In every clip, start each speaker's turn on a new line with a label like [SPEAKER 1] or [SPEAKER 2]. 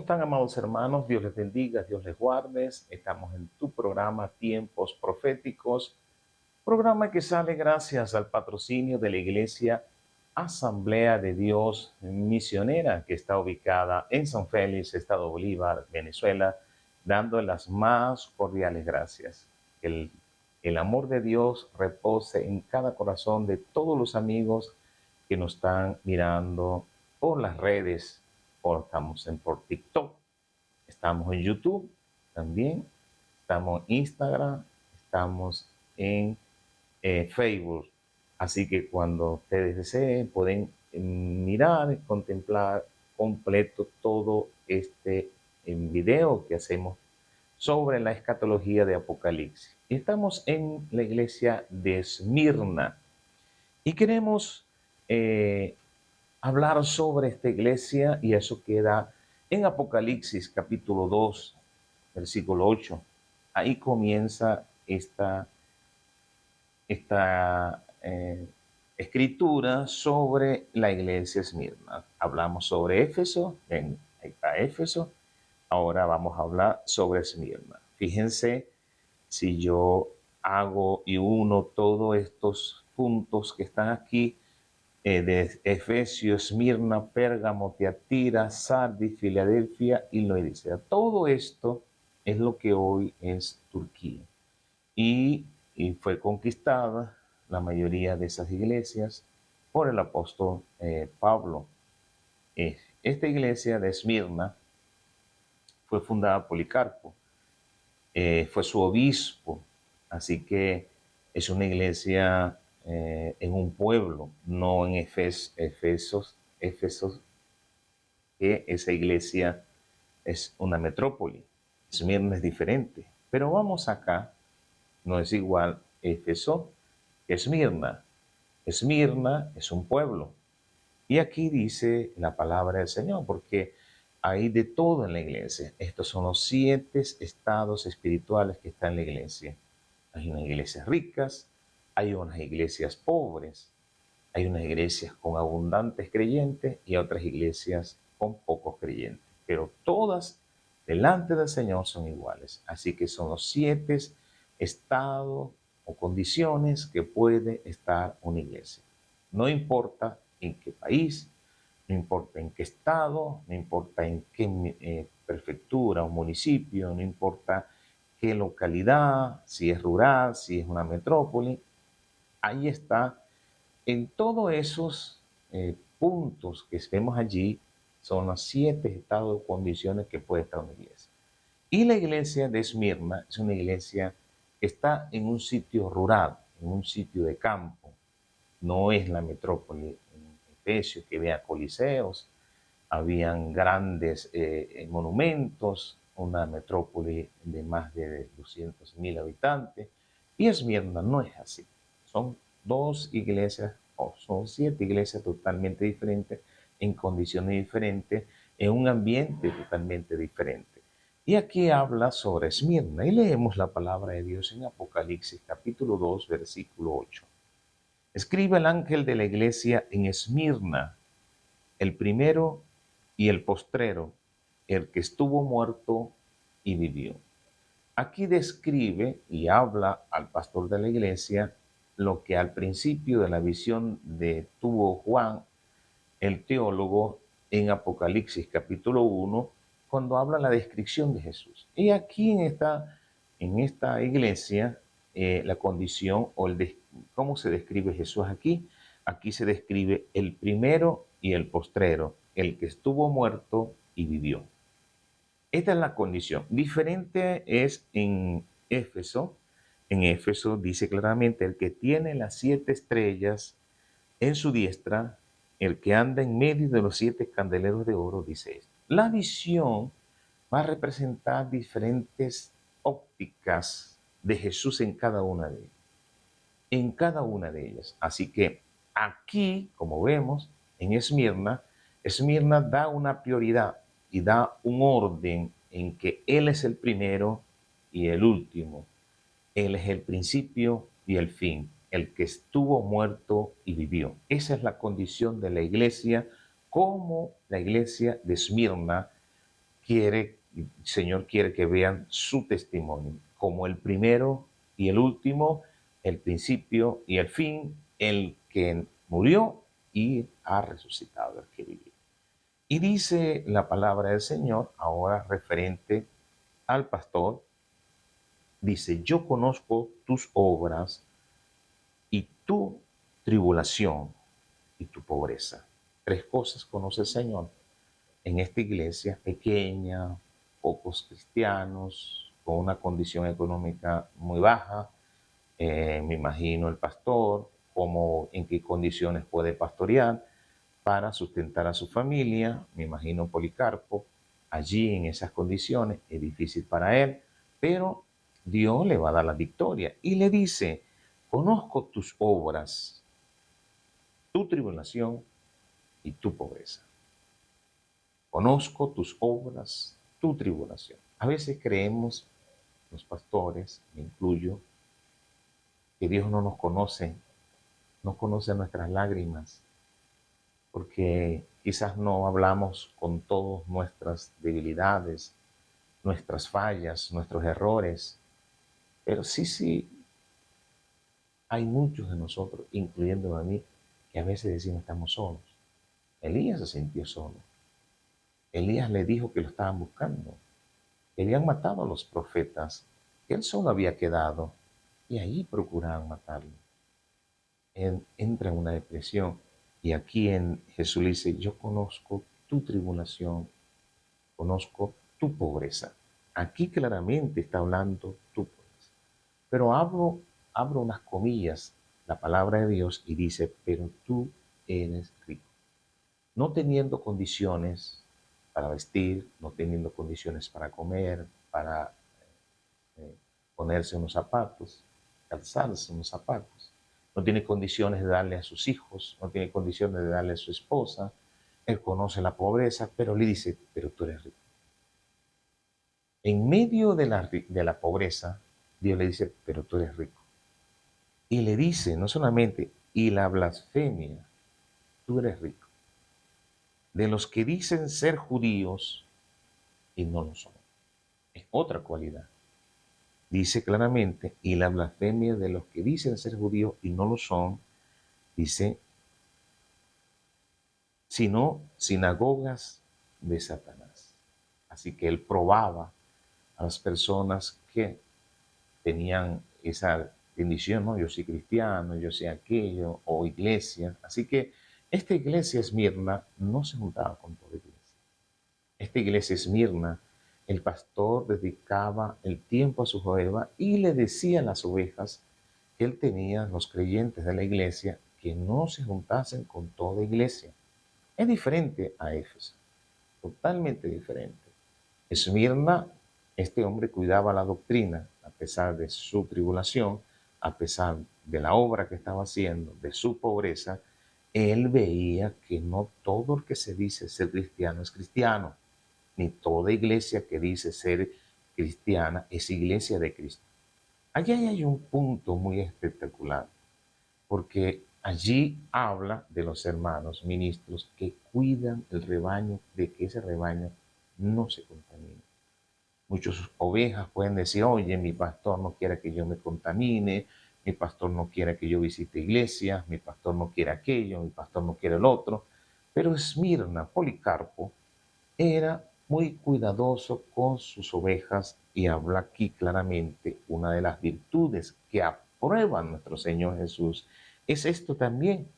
[SPEAKER 1] están, amados hermanos? Dios les bendiga, Dios les guarde. Estamos en tu programa Tiempos Proféticos, programa que sale gracias al patrocinio de la Iglesia Asamblea de Dios Misionera, que está ubicada en San Félix, Estado Bolívar, Venezuela, dando las más cordiales gracias. El amor de Dios repose en cada corazón de todos los amigos que nos están mirando por las redes. Estamos por TikTok, estamos en YouTube también, estamos en Instagram, estamos en Facebook. Así que cuando ustedes deseen, pueden mirar y contemplar completo todo este video que hacemos sobre la escatología de Apocalipsis. Estamos en la iglesia de Esmirna y queremos hablar sobre esta iglesia, y eso queda en Apocalipsis capítulo 2, versículo 8. Ahí comienza esta escritura sobre la iglesia Esmirna. Hablamos sobre Éfeso, ahí está Éfeso. Ahora vamos a hablar sobre Esmirna. Fíjense, si yo hago y uno todos estos puntos que están aquí, de Efesios, Esmirna, Pérgamo, Tiatira, Sardis, Filadelfia y Laodicea. Todo esto es lo que hoy es Turquía. Y fue conquistada la mayoría de esas iglesias por el apóstol Pablo. Esta iglesia de Esmirna fue fundada por Policarpo, fue su obispo, así que es una iglesia en un pueblo, no en Éfeso, que esa iglesia es una metrópoli. Esmirna es diferente, pero vamos acá, no es igual Éfeso que Esmirna. Esmirna es un pueblo. Y aquí dice la palabra del Señor, porque hay de todo en la iglesia. Estos son los 7 estados espirituales que están en la iglesia. Hay unas iglesias ricas, hay unas iglesias pobres, hay unas iglesias con abundantes creyentes y otras iglesias con pocos creyentes. Pero todas delante del Señor son iguales. Así que son los 7 estados o condiciones que puede estar una iglesia. No importa en qué país, no importa en qué estado, no importa en qué prefectura o municipio, no importa qué localidad, si es rural, si es una metrópoli. Ahí está, en todos esos puntos que vemos allí, son los 7 estados o condiciones que puede estar una iglesia. Y la iglesia de Esmirna es una iglesia que está en un sitio rural, en un sitio de campo. No es la metrópoli en Efesios, que vea coliseos, habían grandes monumentos, una metrópoli de más de 200.000 habitantes. Y Esmirna no es así. Son 2 iglesias, o son 7 iglesias totalmente diferentes, en condiciones diferentes, en un ambiente totalmente diferente. Y aquí habla sobre Esmirna, y leemos la palabra de Dios en Apocalipsis capítulo 2, versículo 8. Escribe el ángel de la iglesia en Esmirna, el primero y el postrero, el que estuvo muerto y vivió. Aquí describe y habla al pastor de la iglesia lo que al principio de la visión tuvo Juan, el teólogo, en Apocalipsis capítulo 1, cuando habla la descripción de Jesús. Y aquí en esta iglesia, la condición o cómo se describe Jesús aquí. Aquí se describe el primero y el postrero, el que estuvo muerto y vivió. Esta es la condición. Diferente es en Éfeso. En Éfeso dice claramente: el que tiene las 7 estrellas en su diestra, el que anda en medio de los 7 candeleros de oro, dice esto. La visión va a representar diferentes ópticas de Jesús en cada una de ellas. En cada una de ellas. Así que aquí, como vemos, en Esmirna, Esmirna da una prioridad y da un orden en que Él es el primero y el último. Él es el principio y el fin, el que estuvo muerto y vivió. Esa es la condición de la iglesia, como la iglesia de Esmirna, el Señor quiere que vean su testimonio, como el primero y el último, el principio y el fin, el que murió y ha resucitado, el que vive. Y dice la palabra del Señor, ahora referente al pastor, dice, yo conozco tus obras y tu tribulación y tu pobreza. Tres cosas conoce el Señor en esta iglesia pequeña, pocos cristianos, con una condición económica muy baja. Me imagino el pastor, cómo, en qué condiciones puede pastorear para sustentar a su familia. Me imagino Policarpo, allí en esas condiciones, es difícil para él, pero Dios le va a dar la victoria y le dice, conozco tus obras, tu tribulación y tu pobreza. Conozco tus obras, tu tribulación. A veces creemos, los pastores, me incluyo, que Dios no nos conoce, no conoce nuestras lágrimas, porque quizás no hablamos con todas nuestras debilidades, nuestras fallas, nuestros errores, pero sí, hay muchos de nosotros, incluyéndome a mí, que a veces decimos estamos solos. Elías se sintió solo. Elías le dijo que lo estaban buscando, que habían matado a los profetas, que él solo había quedado, y ahí procuraban matarlo. Él entra en una depresión, y aquí en Jesús le dice, yo conozco tu tribulación, conozco tu pobreza. Aquí claramente está hablando tu pobreza. Pero abro unas comillas, la palabra de Dios, y dice, pero tú eres rico. No teniendo condiciones para vestir, no teniendo condiciones para comer, para ponerse unos zapatos, calzarse unos zapatos. No tiene condiciones de darle a sus hijos, no tiene condiciones de darle a su esposa. Él conoce la pobreza, pero le dice, pero tú eres rico. En medio de la pobreza, Dios le dice, pero tú eres rico. Y le dice, no solamente, y la blasfemia, tú eres rico. De los que dicen ser judíos y no lo son. Es otra cualidad. Dice claramente, y la blasfemia de los que dicen ser judíos y no lo son, dice, sino sinagogas de Satanás. Así que él probaba a las personas que tenían esa bendición, ¿no? Yo soy cristiano, yo soy aquello, o iglesia. Así que esta iglesia Esmirna no se juntaba con toda iglesia. Esta iglesia Esmirna, el pastor dedicaba el tiempo a sus ovejas y le decía a las ovejas que él tenía, los creyentes de la iglesia, que no se juntasen con toda iglesia. Es diferente a Éfeso, totalmente diferente. Esmirna, este hombre cuidaba la doctrina, a pesar de su tribulación, a pesar de la obra que estaba haciendo, de su pobreza, él veía que no todo el que se dice ser cristiano es cristiano, ni toda iglesia que dice ser cristiana es iglesia de Cristo. Allí hay un punto muy espectacular, porque allí habla de los hermanos ministros que cuidan el rebaño, de que ese rebaño no se contamine. Muchas ovejas pueden decir, oye, mi pastor no quiere que yo me contamine, mi pastor no quiere que yo visite iglesias, mi pastor no quiere aquello, mi pastor no quiere el otro. Pero Esmirna, Policarpo, era muy cuidadoso con sus ovejas y habla aquí claramente una de las virtudes que aprueba nuestro Señor Jesús. Es esto también.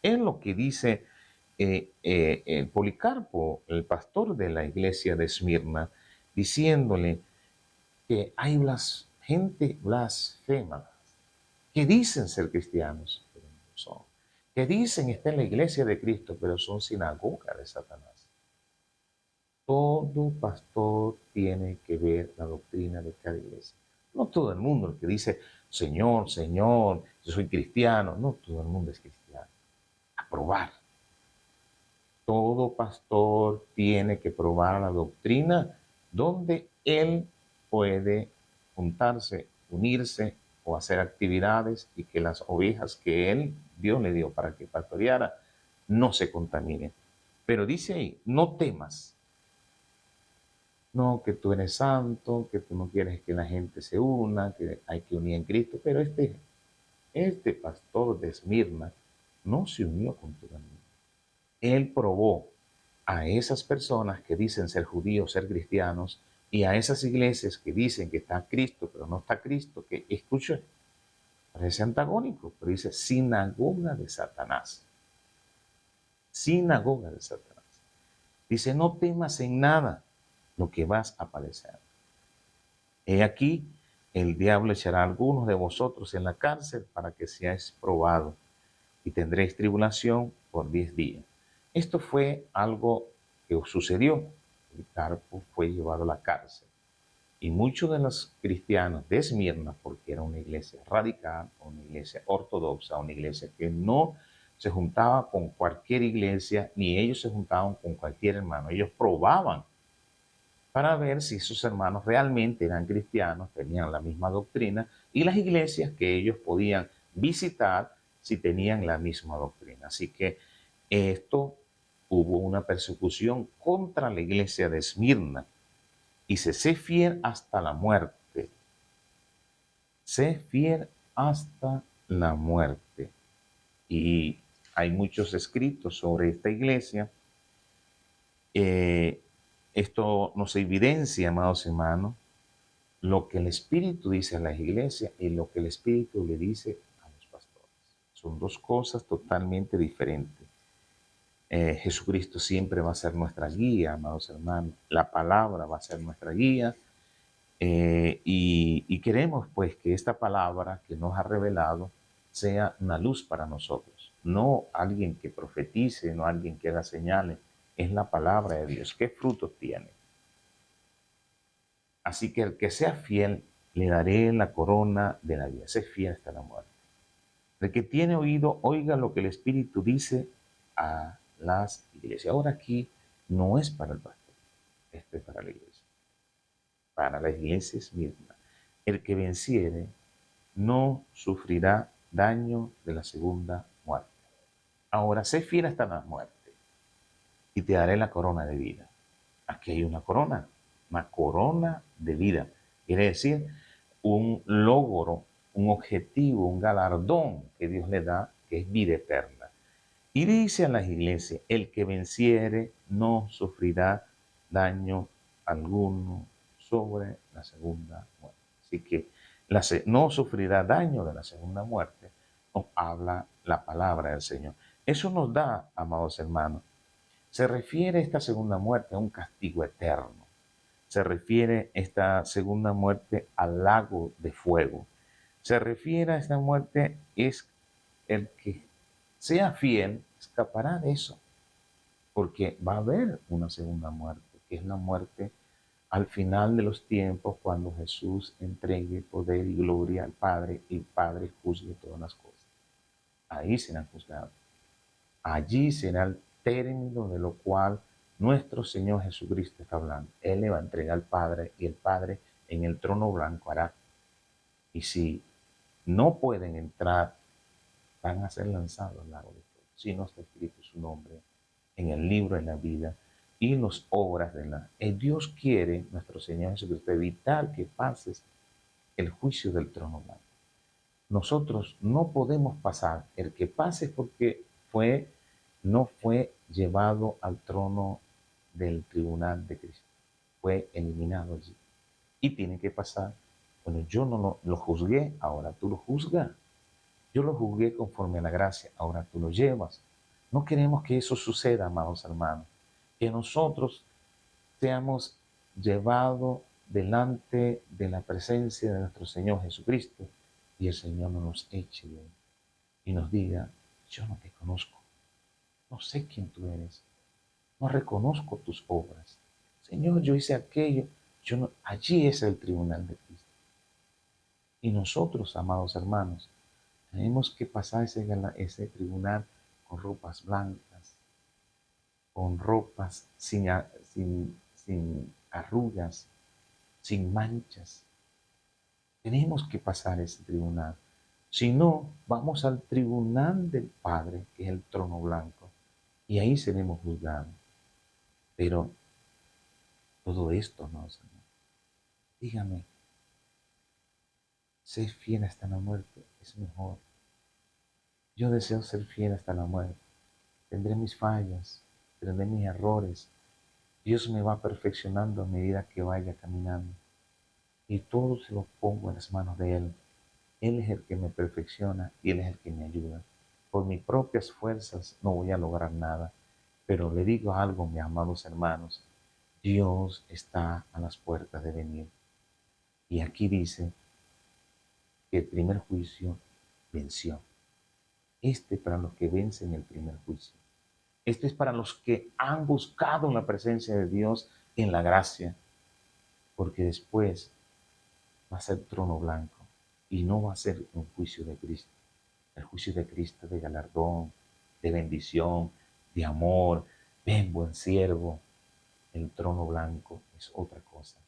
[SPEAKER 1] Es lo que dice el Policarpo, el pastor de la iglesia de Esmirna, diciéndole que hay gente blasfema, que dicen ser cristianos, pero no son, que dicen estar en la iglesia de Cristo, pero son sinagoga de Satanás. Todo pastor tiene que ver la doctrina de cada iglesia. No todo el mundo el que dice, Señor, Señor, yo soy cristiano. No todo el mundo es cristiano. Aprobar. Todo pastor tiene que probar la doctrina donde él puede juntarse, unirse o hacer actividades y que las ovejas que Dios le dio para que pastoreara, no se contaminen. Pero dice ahí, no temas. no, que tú eres santo, que tú no quieres que la gente se una, que hay que unir en Cristo, pero este pastor de Esmirna no se unió con todo el mundo. Él probó a esas personas que dicen ser judíos, ser cristianos, y a esas iglesias que dicen que está Cristo, pero no está Cristo, que escuchen, parece antagónico, pero dice sinagoga de Satanás. Sinagoga de Satanás. Dice, no temas en nada lo que vas a padecer. He aquí, el diablo echará a algunos de vosotros en la cárcel para que seáis probados y tendréis tribulación por 10 días. Esto fue algo que sucedió. Policarpo fue llevado a la cárcel. Y muchos de los cristianos de Esmirna, porque era una iglesia radical, una iglesia ortodoxa, una iglesia que no se juntaba con cualquier iglesia, ni ellos se juntaban con cualquier hermano. Ellos probaban para ver si esos hermanos realmente eran cristianos, tenían la misma doctrina, y las iglesias que ellos podían visitar si tenían la misma doctrina. Así que esto hubo una persecución contra la iglesia de Esmirna. Y se sé fiel hasta la muerte. Sé fiel hasta la muerte. Y hay muchos escritos sobre esta iglesia. Esto nos evidencia, amados hermanos, lo que el Espíritu dice a las iglesias y lo que el Espíritu le dice a los pastores. Son dos cosas totalmente diferentes. Jesucristo siempre va a ser nuestra guía, amados hermanos. La palabra va a ser nuestra guía. Y queremos pues que esta palabra que nos ha revelado sea una luz para nosotros, no alguien que profetice, no alguien que haga señales, es la palabra de Dios. ¿Qué frutos tiene? Así que el que sea fiel, le daré la corona de la vida. Sé fiel hasta la muerte. El que tiene oído, oiga lo que el Espíritu dice a las iglesias. Ahora aquí no es para el pastor, esto es para la iglesia. Para la iglesia es misma. El que venciere no sufrirá daño de la segunda muerte. Ahora sé fiel hasta la muerte y te daré la corona de vida. Aquí hay una corona de vida. Quiere decir un logro, un objetivo, un galardón que Dios le da, que es vida eterna. Y dice a las iglesias, el que venciere no sufrirá daño alguno sobre la segunda muerte. Así que no sufrirá daño de la segunda muerte, nos habla la palabra del Señor. Eso nos da, amados hermanos, se refiere esta segunda muerte a un castigo eterno. Se refiere esta segunda muerte al lago de fuego. Se refiere a esta muerte, es el que sea fiel, escapará de eso. Porque va a haber una segunda muerte, que es la muerte al final de los tiempos, cuando Jesús entregue poder y gloria al Padre y el Padre juzgue todas las cosas. Ahí serán juzgados. Allí será el término de lo cual nuestro Señor Jesucristo está hablando. Él le va a entregar al Padre y el Padre en el trono blanco hará. Y si no pueden entrar, van a ser lanzados al lago de fuego. Si no está escrito su nombre en el libro de la vida y en las obras de la... Dios quiere, nuestro Señor Jesucristo, evitar que pases el juicio del trono blanco. Nosotros no podemos pasar. El que pase es porque no fue llevado al trono del tribunal de Cristo. Fue eliminado allí. Y tiene que pasar. Bueno, yo no lo juzgué, ahora tú lo juzgas. Yo lo juzgué conforme a la gracia, ahora tú lo llevas. No queremos que eso suceda, amados hermanos. Que nosotros seamos llevados delante de la presencia de nuestro Señor Jesucristo y el Señor no nos eche de él y nos diga, yo no te conozco, no sé quién tú eres, no reconozco tus obras. Señor, yo hice aquello, allí es el tribunal de Cristo. Y nosotros, amados hermanos, tenemos que pasar ese tribunal con ropas blancas, con ropas sin arrugas, sin manchas. Tenemos que pasar ese tribunal. Si no, vamos al tribunal del Padre, que es el trono blanco, y ahí seremos juzgados. Pero todo esto, no, Señor. Dígame, ser fiel hasta la muerte es mejor. Yo deseo ser fiel hasta la muerte. Tendré mis fallas, tendré mis errores. Dios me va perfeccionando a medida que vaya caminando. Y todo se lo pongo en las manos de Él. Él es el que me perfecciona y Él es el que me ayuda. Por mis propias fuerzas no voy a lograr nada. Pero le digo algo, mis amados hermanos. Dios está a las puertas de venir. Y aquí dice que el primer juicio venció. Este para los que vencen el primer juicio. Este es para los que han buscado la presencia de Dios en la gracia. Porque después va a ser trono blanco y no va a ser un juicio de Cristo. El juicio de Cristo de galardón, de bendición, de amor. Ven, buen siervo. El trono blanco es otra cosa.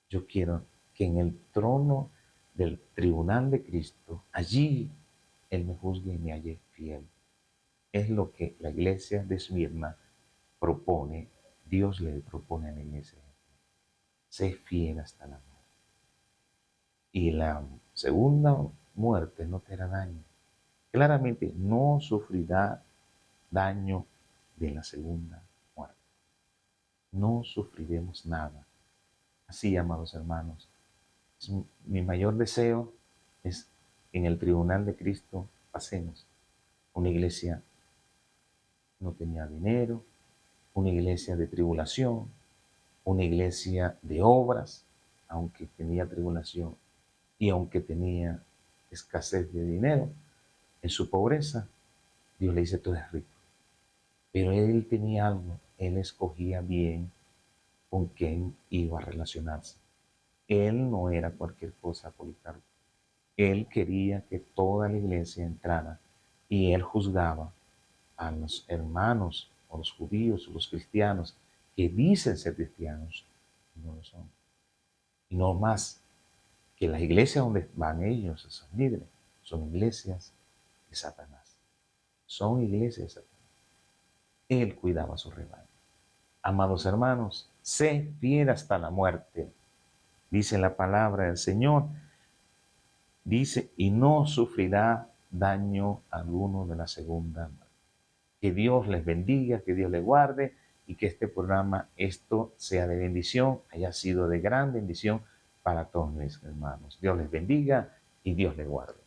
[SPEAKER 1] Yo quiero que en el trono del tribunal de Cristo, allí Él me juzgue y me halle fiel. Es lo que la iglesia de Esmirna propone, Dios le propone a la iglesia. Sé fiel hasta la muerte. Y la segunda muerte no te hará daño. Claramente no sufrirá daño de la segunda muerte. No sufriremos nada. Así, amados hermanos, mi mayor deseo es en el tribunal de Cristo pasemos. Una iglesia no tenía dinero, una iglesia de tribulación, una iglesia de obras, aunque tenía tribulación y aunque tenía escasez de dinero, en su pobreza, Dios le dice, tú eres rico. Pero él tenía algo, él escogía bien con quién iba a relacionarse. Él no era cualquier cosa, Policarpo. Él quería que toda la iglesia entrara y él juzgaba a los hermanos, o los judíos, o los cristianos, que dicen ser cristianos, y no lo son. Y no más, que las iglesias donde van ellos, esos líderes, son iglesias de Satanás. Son iglesias de Satanás. Él cuidaba a su rebaño. Amados hermanos, sé fiel hasta la muerte. Dice la palabra del Señor, dice, y no sufrirá daño alguno de la segunda muerte. Que Dios les bendiga, que Dios les guarde y que este programa, esto sea de bendición, haya sido de gran bendición para todos mis hermanos. Dios les bendiga y Dios les guarde.